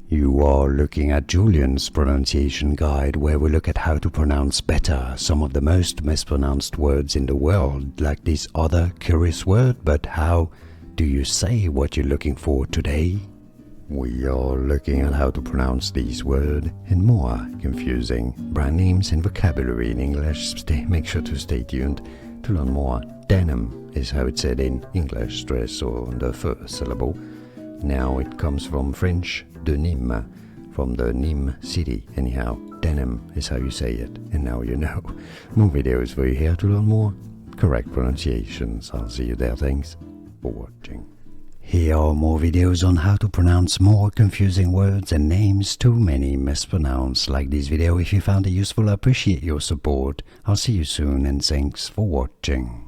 You are looking at Julian's pronunciation guide, where we look at how to pronounce better some of the most mispronounced words in the world, like this other curious word. But how do you say what you're looking for today? We are looking at how to pronounce these words and more confusing brand names and vocabulary in English. Make sure to stay tuned to learn more. Denim is how it's said in English, stress on the first syllable. Now it comes from French denim, from the Nîmes city. Anyhow, denim is how you say it, and now you know. More videos for you here to learn more correct pronunciations. I'll see you there. Thanks for watching. Here are more videos on how to pronounce more confusing words and names too many mispronounced. Like this video if you found it useful. I appreciate your support. I'll see you soon, and thanks for watching.